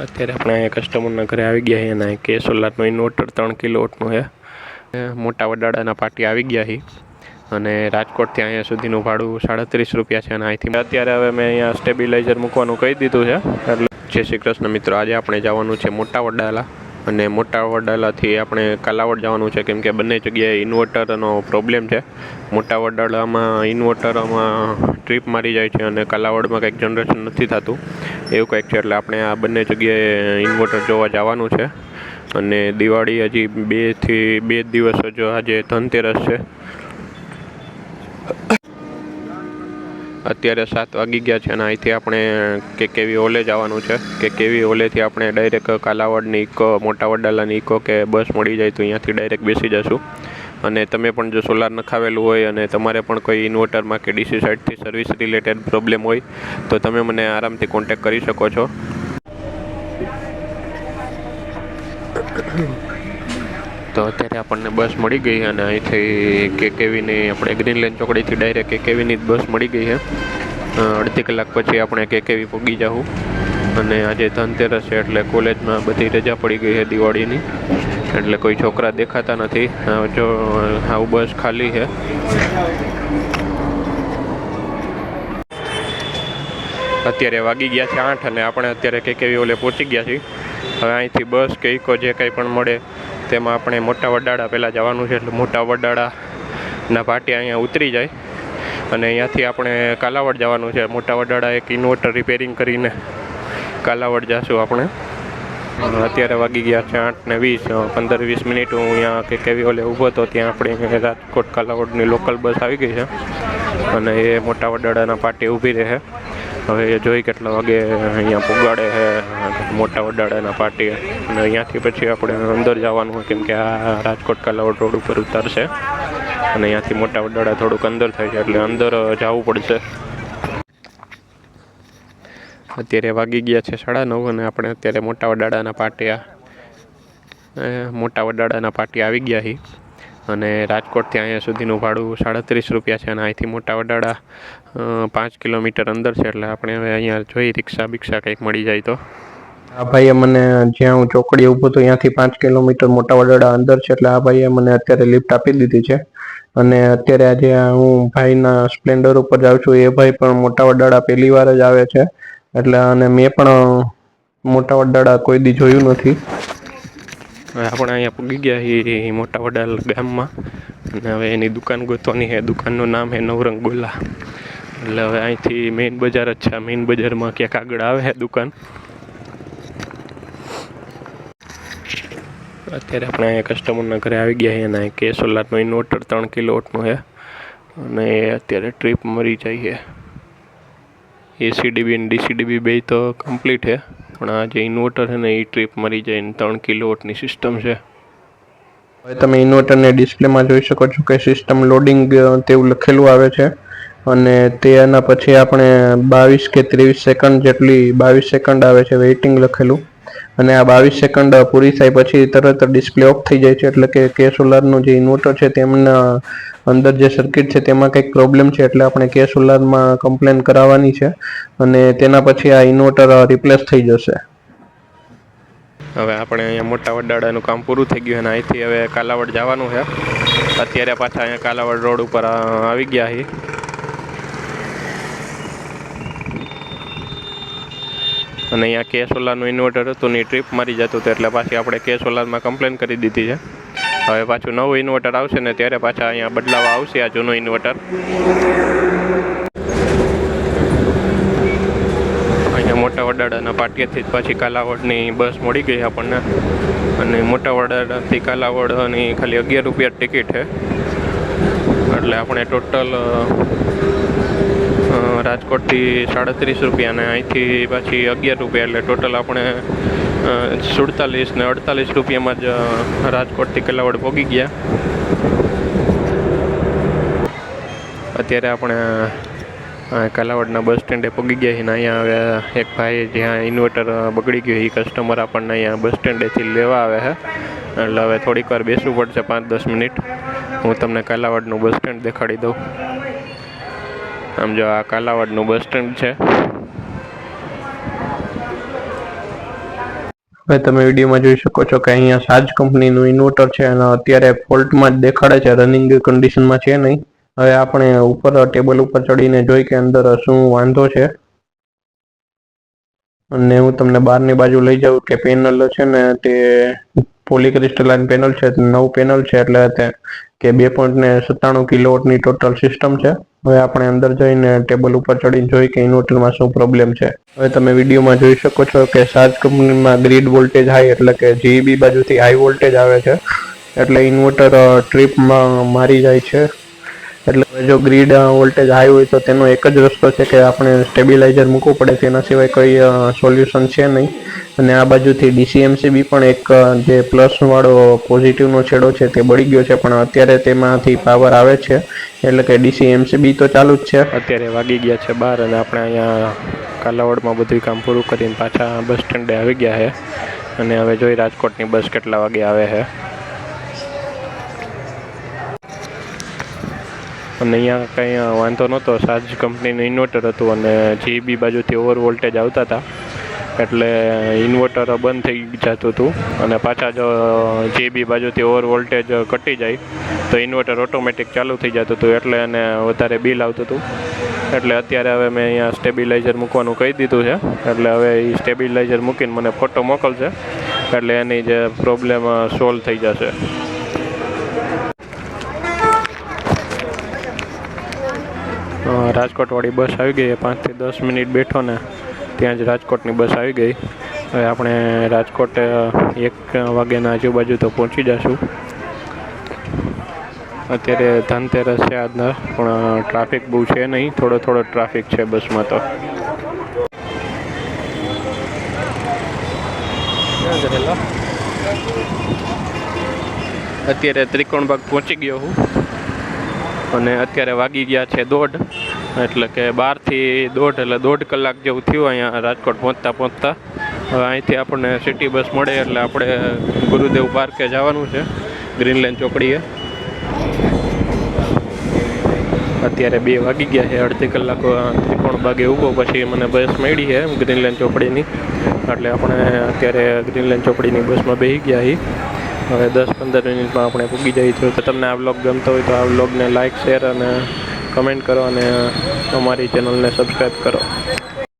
અત્યારે આપણે અહીંયા કસ્ટમરના ઘરે આવી ગયા છીએ અને કે સોલારનું ઇન્વર્ટર 3 કિલોવોટનું છે. મોટા વડાડાના પાટી આવી ગયા છે અને રાજકોટથી અહીંયા સુધીનું ભાડું 37 રૂપિયા છે. અને અહીંથી અત્યારે હવે મેં અહીંયા સ્ટેબિલાઇઝર મૂકવાનું કહી દીધું છે. એટલે જય શ્રી કૃષ્ણ મિત્રો, આજે આપણે જવાનું છે મોટા વડાલા અને મોટા વડાલાથી આપણે કાલાવડ જવાનું છે, કેમ કે બંને જગ્યાએ ઇન્વર્ટરનો પ્રોબ્લેમ છે. મોટા વડાલામાં ઇન્વર્ટરમાં ટ્રીપ મારી જાય છે અને કાલાવડમાં કંઈક જનરેશન નથી થતું, એવું કંઈક છે. એટલે આપણે આ બંને જગ્યાએ ઇન્વર્ટર જોવા જવાનું છે. અને દિવાળી હજી 2 દિવસ જો આજે ધનતેરસ છે. અત્યારે 7 વાગી ગયા છે અને અહીંથી આપણે કેવી ઓલે જવાનું છે. કેવી ઓલેથી આપણે ડાયરેક્ટ કાલાવડની ઇકો, મોટા વડાલાની ઇકો કે બસ મળી જાય તો અહીંયાથી ડાયરેક્ટ બેસી જશું. અને તમે પણ જો સોલાર નખાવેલું હોય અને તમારે પણ કોઈ ઇન્વર્ટરમાં કે ડીસી સાઇડથી સર્વિસ રિલેટેડ પ્રોબ્લેમ હોય તો તમે મને આરામથી કોન્ટેક્ટ કરી શકો છો. તો અત્યારે આપણને બસ મળી ગઈ અને અહીંથી કેવીની આપણે ગ્રીનલેન્ડ ચોકડીથી ડાયરેક્ટ કેવીની જ બસ મળી ગઈ છે. અડધી કલાક પછી આપણે કેવી પહોંચી જાઉં. અને આજે ધનતેરસ છે એટલે કોલેજમાં બધી રજા પડી ગઈ છે દિવાળીની, એટલે કોઈ છોકરા દેખાતા નથી. જો આવું બસ ખાલી છે. અત્યારે વાગી ગયા છે 8 અને આપણે અત્યારે કેવી ઓલે પહોંચી ગયા છીએ. હવે અહીંથી બસ કે ઇકો જે કંઈ પણ મળે તેમાં આપણે મોટા વડાળા પહેલાં જવાનું છે. એટલે મોટા વડાળાના પાટી અહીંયા ઉતરી જાય અને અહીંયાથી આપણે કાલાવડ જવાનું છે. મોટા વડાળા એક ઇન્વર્ટર રિપેરિંગ કરીને કાલાવડ જઈશું આપણે. અત્યારે વાગી ગયા છે 8:20, 15-20 મિનિટ હું અહીંયા કેવી ઓલે ઊભો હતો ત્યાં આપણે રાજકોટ કાલાવડની લોકલ બસ આવી ગઈ છે અને એ મોટા વડાળાના પાટી ઊભી રહે. હવે એ જોઈ કેટલા વાગે અહીંયા પુગાડે છે મોટા વડાળાના પાટી. અને અહીંયાથી પછી આપણે અંદર જવાનું હોય, કેમ કે આ રાજકોટ કાલાવડ રોડ ઉપર ઉતારશે અને અહીંયાથી મોટા વડાળા થોડુંક અંદર થાય છે, એટલે અંદર જવું પડશે. અત્યારે વાગી ગયા છે 9:30 અને આપણે અત્યારે મોટા વડાળાના પાટી આવી ગયા છીએ. અને રાજકોટથી અહીંયા સુધીનું ભાડું 37 રૂપિયા છે. અને અહીંથી મોટા વડાળા 5 કિલોમીટર અંદર છે, એટલે આપણે હવે અહીંયા જોઈ રિક્ષા કંઈક મળી જાય તો. આ ભાઈએ મને જ્યાં હું ચોકડીએ ઊભો હતો ત્યાંથી 5 કિલોમીટર મોટા વડાળા અંદર છે, એટલે આ ભાઈએ મને અત્યારે લિફ્ટ આપી દીધી છે. અને અત્યારે આજે હું ભાઈના સ્પ્લેન્ડર ઉપર જાઉં છું. એ ભાઈ પણ મોટા વડાળા પહેલી વાર જ આવે છે, એટલે અને મેં પણ મોટા વડાળા કોઈ દી જોયું નથી. હવે આપણે અહીંયા પૂગી ગયા છીએ મોટા વડાલા ગામમાં અને હવે એની દુકાન ગોતવાની છે. દુકાનનું નામ છે નવરંગ ગોલા. એટલે હવે અહીંથી મેઇન બજાર જ છે. મેઇન બજારમાં ક્યાંક આગળ આવે છે દુકાન. અત્યારે આપણે અહીંયા કસ્ટમરના ઘરે આવી ગયા છીએ અને કે સોલારનું ઇન્વર્ટર 3 કિલોવોટનું છે અને અત્યારે ટ્રીપ મરી જાય છે. એસીડીબી અને ડીસીડીબી બે તો કમ્પ્લીટ છે, પણ આ જે ઇન્વર્ટર છે ને એ ટ્રીપ મરી જાય ને 3 કિલોવોટની સિસ્ટમ છે. હવે તમે ઇન્વર્ટરને ડિસ્પ્લેમાં જોઈ શકો છો કે સિસ્ટમ લોડિંગ તેવું લખેલું આવે છે. અને તેના પછી આપણે 22 કે 23 સેકન્ડ જેટલી 22 સેકન્ડ આવે છે વેઇટિંગ લખેલું. અને આ 22 સેકન્ડ પૂરી થાય પછી તરત ડિસ્પ્લે ઓફ થઈ જાય છે. એટલે કે સોલારનું જે ઇન્વર્ટર છે તેમના અંદર જે સર્કિટ છે તેમાં કંઈક પ્રોબ્લેમ છે, એટલે આપણે કે સોલારમાં કમ્પ્લેન કરાવવાની છે અને તેના પછી આ ઇન્વર્ટર રિપ્લેસ થઈ જશે. હવે આપણે અહીંયા મોટા વડાળાનું કામ પૂરું થઈ ગયું અને અહીંથી હવે કાલાવડ જવાનું છે. અત્યારે પાછા અહીંયા કાલાવડ રોડ ઉપર આવી ગયા છીએ. અને અહીંયા કે સોલારનું ઇન્વર્ટર હતું ને ટ્રીપ મારી જતું હતું, એટલે પાછી આપણે કે સોલારમાં કમ્પ્લેન કરી દીધી છે. હવે પાછું નવું ઇન્વર્ટર આવશે ને ત્યારે પાછા અહીંયા બદલાવા આવશે આ જૂનું ઇન્વર્ટર. અહીંયા મોટા વડાળાના પાટિયાથી જ પાછી કાલાવડની બસ મળી ગઈ આપણને. અને મોટા વડાળાથી કાલાવડની ખાલી 11 રૂપિયા ટિકિટ છે, એટલે આપણે ટોટલ રાજકોટથી 37 રૂપિયા અને અહીંથી પાછી 11 રૂપિયા, એટલે ટોટલ આપણે 47 ને 48 રૂપિયામાં જ રાજકોટથી કાલાવડ પહોંચી ગયા. અત્યારે આપણે કાલાવડના બસ સ્ટેન્ડે પહોંચી ગયા છીએ. અહીંયા હવે એક ભાઈ જ્યાં ઇન્વર્ટર બગડી ગયું એ કસ્ટમર આપણને અહીંયા બસ સ્ટેન્ડેથી લેવા આવે છે, એટલે હવે થોડીક વાર બેસવું પડશે 5-10 મિનિટ. હું તમને કાલાવડનું બસ સ્ટેન્ડ દેખાડી દઉં. આમ જો આ કાલાવડનું બસ સ્ટેન્ડ છે. હવે તમે વિડીયોમાં જોઈ શકો છો કે અહીંયા સાજ કંપનીનું ઇન્વર્ટર છે અને અત્યારે ફોલ્ટમાં જ દેખાડે છે, રનિંગ કન્ડિશનમાં છે નહીં. હવે આપણે ઉપર ટેબલ ઉપર ચડીને જોઈ કે અંદર શું વાંધો છે, અને હું તમને બહારની બાજુ લઈ જાઉં કે પેનલ છે ને તે પોલીક્રિસ્ટલાઇન પેનલ છે, નવું પેનલ છે, એટલે કે 2.97 કિલોવોટની ટોટલ સિસ્ટમ છે. હવે આપણે અંદર જઈને ટેબલ ઉપર ચડીને જોઈ કે ઇન્વર્ટરમાં શું પ્રોબ્લેમ છે. હવે તમે વિડીયોમાં જોઈ શકો છો કે સાજ કંપનીમાં ગ્રીડ વોલ્ટેજ હાઈ એટલે કે જીબી બાજુથી હાઈ વોલ્ટેજ આવે છે, એટલે ઇન્વર્ટર ટ્રીપમાં મારી જાય છે. એટલે જો ગ્રીડ વોલ્ટેજ હાઈ હોય તો તેનો એક જ રસ્તો છે કે આપણે સ્ટેબિલાઇઝર મૂકવું પડે, તેના સિવાય કોઈ સોલ્યુશન છે નહીં. અને આ બાજુથી ડીસીએમસીબી પણ એક જે પ્લસવાળો પોઝિટિવનો છેડો છે તે બળી ગયો છે, પણ અત્યારે તેમાંથી પાવર આવે છે, એટલે કે ડીસીએમસીબી તો ચાલુ જ છે. અત્યારે વાગી ગયા છે 12 અને આપણે અહીંયા કાલાવડમાં બધું કામ પૂરું કરીને પાછા બસ સ્ટેન્ડે આવી ગયા છે. અને હવે જોઈ રાજકોટની બસ કેટલા વાગે આવે છે. અને અહીંયા કંઈ વાંધો નહોતો, સાજ કંપનીનું ઇન્વર્ટર હતું અને જીબી બાજુથી ઓવર વોલ્ટેજ આવતા હતા, એટલે ઇન્વર્ટર બંધ થઈ જતું હતું. અને પાછા જો જીબી બાજુથી ઓવર વોલ્ટેજ ઘટી જાય તો ઇન્વર્ટર ઓટોમેટિક ચાલુ થઈ જતું હતું, એટલે એને વધારે બિલ આવતું હતું. એટલે અત્યારે હવે મેં અહીંયા સ્ટેબિલાઇઝર મૂકવાનું કહી દીધું છે, એટલે હવે એ સ્ટેબિલાઇઝર મૂકીને મને ફોટો મોકલશે, એટલે એની જે પ્રોબ્લેમ સોલ્વ થઈ જશે. રાજકોટવાળી બસ આવી ગઈ, 5 થી 10 મિનિટ બેઠો ને ત્યાં જ રાજકોટની બસ આવી ગઈ. હવે આપણે રાજકોટ 1 વાગ્યાના આજુબાજુ તો પહોંચી જશું. અત્યારે ધનતેરસ છે આજના, પણ ટ્રાફિક બહુ છે નહીં, થોડો ટ્રાફિક છે બસમાં તો. અત્યારે ત્રિકોણબાગ પહોંચી ગયો હું અને અત્યારે વાગી ગયા છે 1:30, એટલે કે 12 થી 1:30, એટલે 1.5 કલાક જેવું થયું અહીંયા રાજકોટ પહોંચતા. હવે અહીંથી આપણને સિટી બસ મળે એટલે આપણે ગુરુદેવ પાર્કે જવાનું છે, ગ્રીનલેન્ડ ચોકડીએ. અત્યારે 2 વાગી ગયા છે, અડધી કલાક ત્રિકોણબાગે ઊભો પછી મને બસ મળી છે ગ્રીનલેન્ડ ચોકડીની, એટલે આપણે અત્યારે ગ્રીનલેન્ડ ચોકડીની બસમાં બેસી ગયા છીએ. હવે 10-15 મિનિટમાં આપણે પૂગી જઈએ છીએ. તો તમને આ વ્લોગ ગમતો હોય તો આ વ્લોગને લાઇક, શેર અને કમેન્ટ કરો અને અમારી ચેનલને સબસ્ક્રાઈબ કરો.